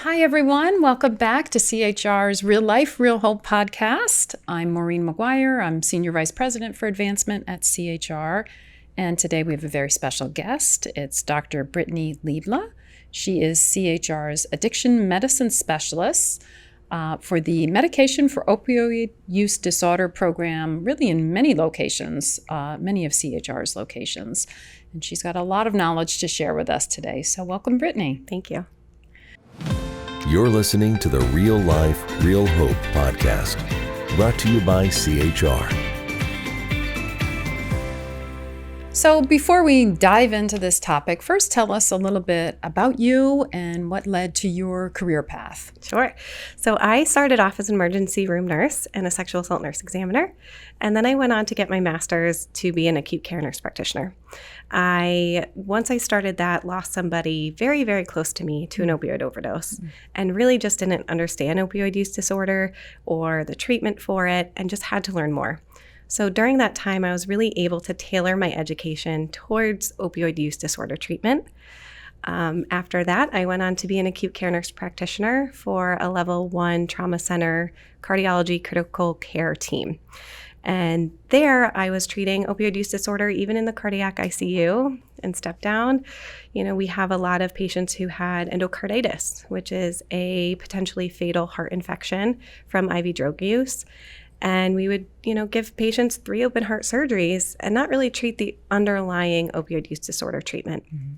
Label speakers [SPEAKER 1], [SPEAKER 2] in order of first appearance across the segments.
[SPEAKER 1] Hi, everyone. Welcome back to CHR's Real Life, Real Hope podcast. I'm Maureen McGuire. I'm Senior Vice President for Advancement at CHR. And today we have a very special guest. It's Dr. Brittany Liebla. She is CHR's Addiction Medicine Specialist for the Medication for Opioid Use Disorder program, really in many locations, many of CHR's locations. And she's got a lot of knowledge to share with us today. So welcome, Brittany.
[SPEAKER 2] Thank you.
[SPEAKER 3] You're listening to the Real Life, Real Hope podcast, brought to you by CHR.
[SPEAKER 1] So before we dive into this topic, first tell us a little bit about you and what led to your career path.
[SPEAKER 2] Sure. So I started off as an emergency room nurse and a sexual assault nurse examiner. And then I went on to get my master's to be an acute care nurse practitioner. Once I started that, lost somebody very, very close to me to an opioid overdose and really just didn't understand opioid use disorder or the treatment for it and just had to learn more. So during that time, I was really able to tailor my education towards opioid use disorder treatment. After that, I went on to be an acute care nurse practitioner for a level 1 trauma center cardiology critical care team. And there I was treating opioid use disorder even in the cardiac ICU and step down. You know, we have a lot of patients who had endocarditis, which is a potentially fatal heart infection from IV drug use. And we would, give patients 3 open heart surgeries and not really treat the underlying opioid use disorder treatment. Mm-hmm.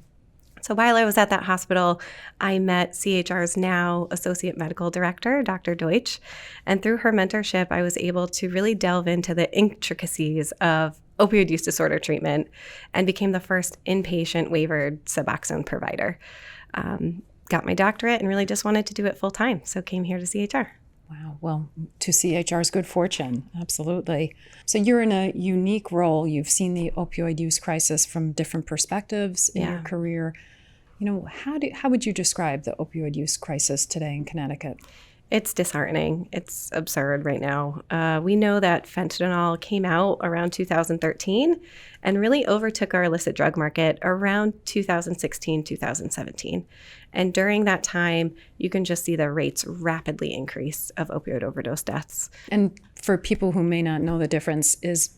[SPEAKER 2] So while I was at that hospital, I met CHR's now Associate Medical Director, Dr. Deutsch. And through her mentorship, I was able to really delve into the intricacies of opioid use disorder treatment and became the first inpatient waivered Suboxone provider. Got my doctorate and really just wanted to do it full time. So came here to CHR.
[SPEAKER 1] Wow. Well, to CHR's good fortune. Absolutely. So you're in a unique role. You've seen the opioid use crisis from different perspectives in your career. How would you describe the opioid use crisis today in Connecticut?
[SPEAKER 2] It's disheartening. It's absurd right now. We know that fentanyl came out around 2013 and really overtook our illicit drug market around 2016, 2017. And during that time, you can just see the rates rapidly increase of opioid overdose deaths.
[SPEAKER 1] And for people who may not know the difference, is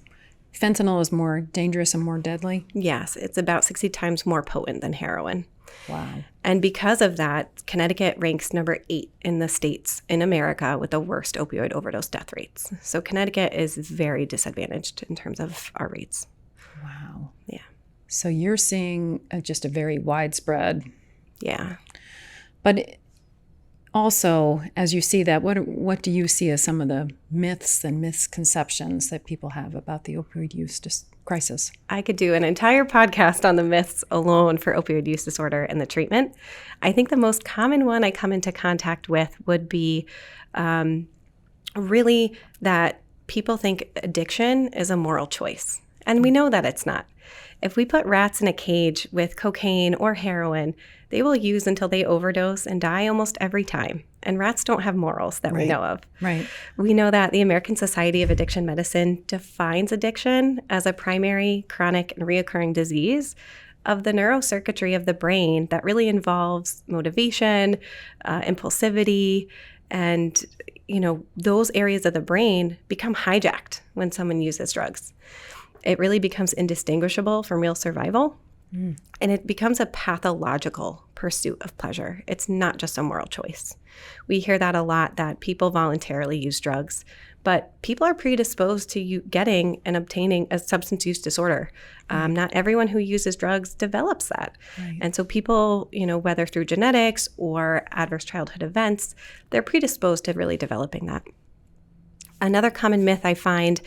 [SPEAKER 1] fentanyl is more dangerous and more deadly?
[SPEAKER 2] Yes, it's about 60 times more potent than heroin.
[SPEAKER 1] Wow.
[SPEAKER 2] And because of that, Connecticut ranks number 8 in the states in America with the worst opioid overdose death rates. So Connecticut is very disadvantaged in terms of our rates.
[SPEAKER 1] Wow.
[SPEAKER 2] Yeah.
[SPEAKER 1] So you're seeing just a very widespread.
[SPEAKER 2] Yeah.
[SPEAKER 1] But also, as you see that, what do you see as some of the myths and misconceptions that people have about the opioid use crisis?
[SPEAKER 2] I could do an entire podcast on the myths alone for opioid use disorder and the treatment. I think the most common one I come into contact with would be really that people think addiction is a moral choice. And we know that it's not. If we put rats in a cage with cocaine or heroin, they will use until they overdose and die almost every time. And rats don't have morals that we know of.
[SPEAKER 1] Right.
[SPEAKER 2] We know that the American Society of Addiction Medicine defines addiction as a primary, chronic, and reoccurring disease of the neurocircuitry of the brain that really involves motivation, impulsivity, and those areas of the brain become hijacked when someone uses drugs. It really becomes indistinguishable from real survival. And it becomes a pathological pursuit of pleasure. It's not just a moral choice. We hear that a lot, that people voluntarily use drugs, but people are predisposed to getting and obtaining a substance use disorder. Not everyone who uses drugs develops that. Right. And so people, whether through genetics or adverse childhood events, they're predisposed to really developing that. Another common myth I find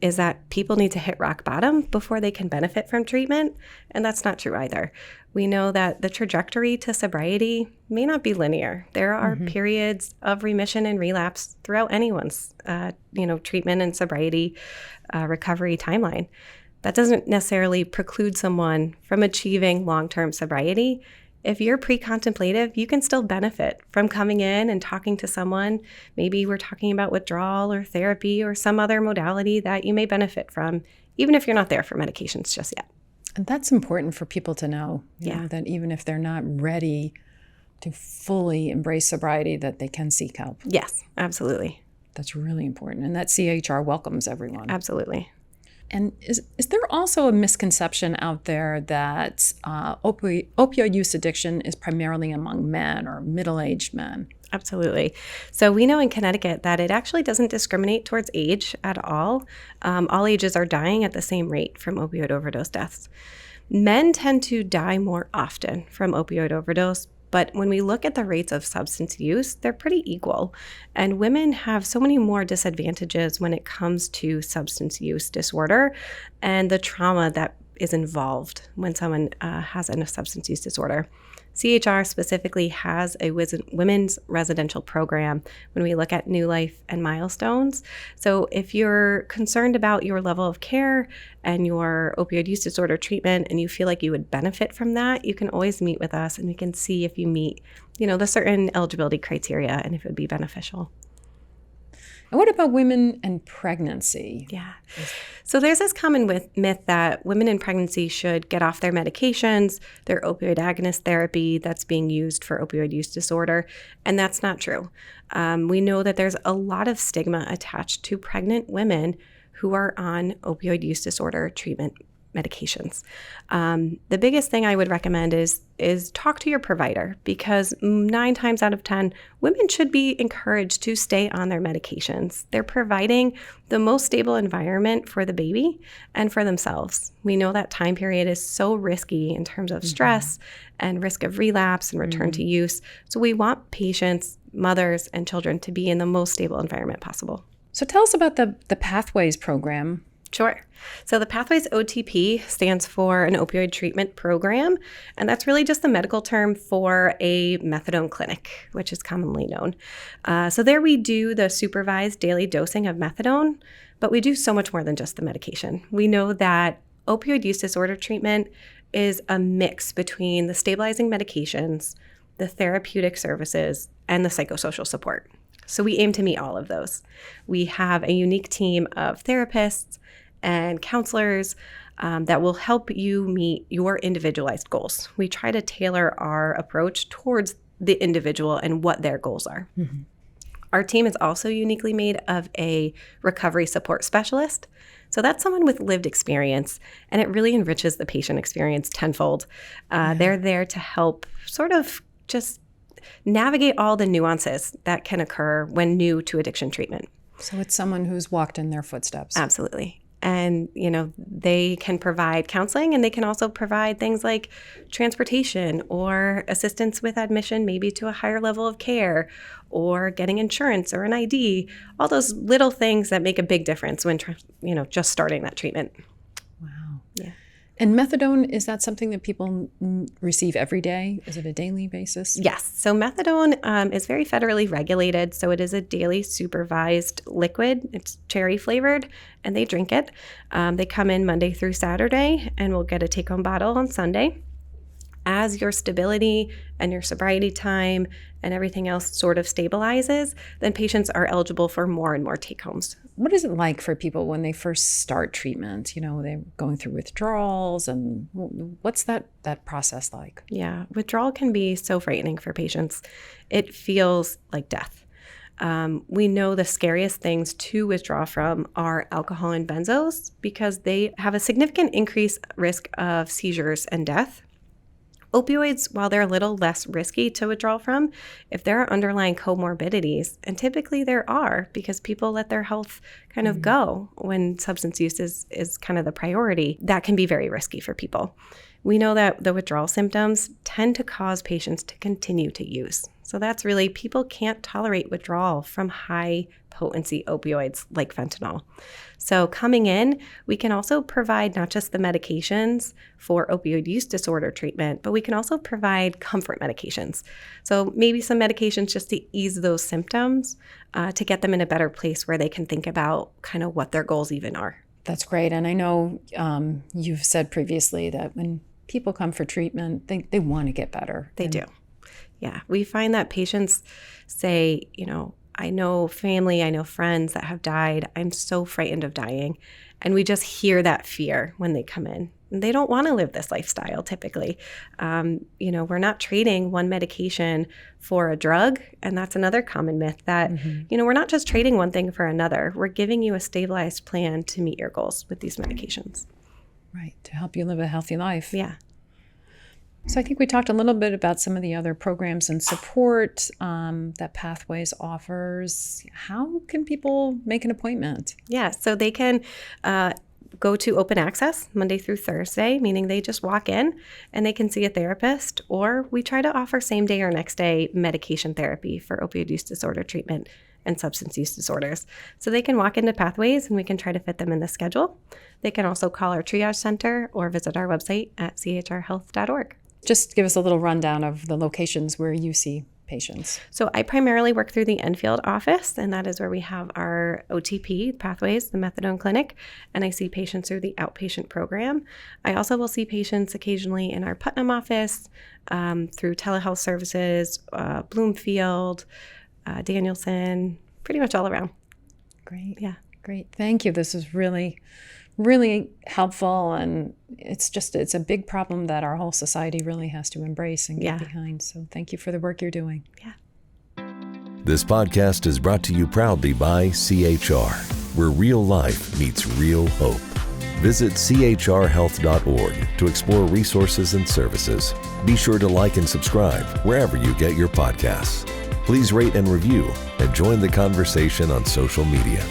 [SPEAKER 2] is that people need to hit rock bottom before they can benefit from treatment, and that's not true either. We know that the trajectory to sobriety may not be linear. There are periods of remission and relapse throughout anyone's, treatment and sobriety recovery timeline. That doesn't necessarily preclude someone from achieving long-term sobriety. If you're pre-contemplative, you can still benefit from coming in and talking to someone. Maybe we're talking about withdrawal or therapy or some other modality that you may benefit from, even if you're not there for medications just yet.
[SPEAKER 1] And that's important for people to know, you know, that even if they're not ready to fully embrace sobriety, that they can seek help.
[SPEAKER 2] Yes, absolutely.
[SPEAKER 1] That's really important. And that CHR welcomes everyone.
[SPEAKER 2] Absolutely.
[SPEAKER 1] And is there also a misconception out there that opioid use addiction is primarily among men or middle-aged men?
[SPEAKER 2] Absolutely. So we know in Connecticut that it actually doesn't discriminate towards age at all. All ages are dying at the same rate from opioid overdose deaths. Men tend to die more often from opioid overdose, but when we look at the rates of substance use, they're pretty equal. And women have so many more disadvantages when it comes to substance use disorder and the trauma that is involved when someone has a substance use disorder. CHR specifically has a women's residential program when we look at new life and milestones. So if you're concerned about your level of care and your opioid use disorder treatment and you feel like you would benefit from that, you can always meet with us and we can see if you meet, the certain eligibility criteria and if it would be beneficial.
[SPEAKER 1] And what about women and pregnancy?
[SPEAKER 2] Yeah. So there's this common myth that women in pregnancy should get off their medications, their opioid agonist therapy that's being used for opioid use disorder, and that's not true. We know that there's a lot of stigma attached to pregnant women who are on opioid use disorder treatment medications. The biggest thing I would recommend is talk to your provider, because 9 times out of 10, women should be encouraged to stay on their medications. They're providing the most stable environment for the baby and for themselves. We know that time period is so risky in terms of stress and risk of relapse and return to use. So we want patients, mothers, and children to be in the most stable environment possible.
[SPEAKER 1] So tell us about the Pathways program.
[SPEAKER 2] Sure. So the Pathways OTP stands for an opioid treatment program, and that's really just the medical term for a methadone clinic, which is commonly known. So there we do the supervised daily dosing of methadone, but we do so much more than just the medication. We know that opioid use disorder treatment is a mix between the stabilizing medications, the therapeutic services, and the psychosocial support. So we aim to meet all of those. We have a unique team of therapists and counselors that will help you meet your individualized goals. We try to tailor our approach towards the individual and what their goals are. Mm-hmm. Our team is also uniquely made of a recovery support specialist. So that's someone with lived experience, and it really enriches the patient experience tenfold. They're there to help sort of just navigate all the nuances that can occur when new to addiction treatment.
[SPEAKER 1] So it's someone who's walked in their footsteps.
[SPEAKER 2] Absolutely. And, they can provide counseling, and they can also provide things like transportation or assistance with admission, maybe to a higher level of care, or getting insurance or an ID, all those little things that make a big difference when, just starting that treatment.
[SPEAKER 1] Wow.
[SPEAKER 2] Yeah.
[SPEAKER 1] And methadone, is that something that people receive every day? Is it a daily basis?
[SPEAKER 2] Yes. So methadone is very federally regulated. So it is a daily supervised liquid. It's cherry flavored, and they drink it. They come in Monday through Saturday, and we'll get a take-home bottle on Sunday. As your stability and your sobriety time and everything else sort of stabilizes, then patients are eligible for more and more take-homes.
[SPEAKER 1] What is it like for people when they first start treatment? They're going through withdrawals, and what's that process like?
[SPEAKER 2] Yeah, withdrawal can be so frightening for patients. It feels like death. We know the scariest things to withdraw from are alcohol and benzos, because they have a significant increased risk of seizures and death. Opioids, while they're a little less risky to withdraw from, if there are underlying comorbidities, and typically there are, because people let their health kind of go when substance use is kind of the priority, that can be very risky for people. We know that the withdrawal symptoms tend to cause patients to continue to use. So that's really, people can't tolerate withdrawal from high potency opioids like fentanyl. So coming in, we can also provide not just the medications for opioid use disorder treatment, but we can also provide comfort medications. So maybe some medications just to ease those symptoms, to get them in a better place where they can think about kind of what their goals even are.
[SPEAKER 1] That's great. And I know you've said previously that when people come for treatment, they want to get better.
[SPEAKER 2] They do. Yeah. We find that patients say, I know family, I know friends that have died. I'm so frightened of dying. And we just hear that fear when they come in. And they don't want to live this lifestyle typically. We're not trading one medication for a drug. And that's another common myth that, we're not just trading one thing for another. We're giving you a stabilized plan to meet your goals with these medications.
[SPEAKER 1] Right. To help you live a healthy life.
[SPEAKER 2] Yeah.
[SPEAKER 1] So I think we talked a little bit about some of the other programs and support that Pathways offers. How can people make an appointment?
[SPEAKER 2] Yeah, so they can go to open access Monday through Thursday, meaning they just walk in and they can see a therapist, or we try to offer same day or next day medication therapy for opioid use disorder treatment and substance use disorders. So they can walk into Pathways and we can try to fit them in the schedule. They can also call our triage center or visit our website at chrhealth.org.
[SPEAKER 1] Just give us a little rundown of the locations where you see patients.
[SPEAKER 2] So I primarily work through the Enfield office, and that is where we have our OTP, Pathways, the methadone clinic, and I see patients through the outpatient program. I also will see patients occasionally in our Putnam office through telehealth services, Bloomfield, Danielson, pretty much all around.
[SPEAKER 1] Great.
[SPEAKER 2] Yeah.
[SPEAKER 1] Great. Thank you. This is really helpful, and it's a big problem that our whole society really has to embrace and get behind. So thank you for the work you're doing.
[SPEAKER 2] Yeah.
[SPEAKER 3] This podcast is brought to you proudly by CHR, where real life meets real hope. Visit chrhealth.org to explore resources and services. Be sure to like and subscribe wherever you get your podcasts. Please rate and review and join the conversation on social media.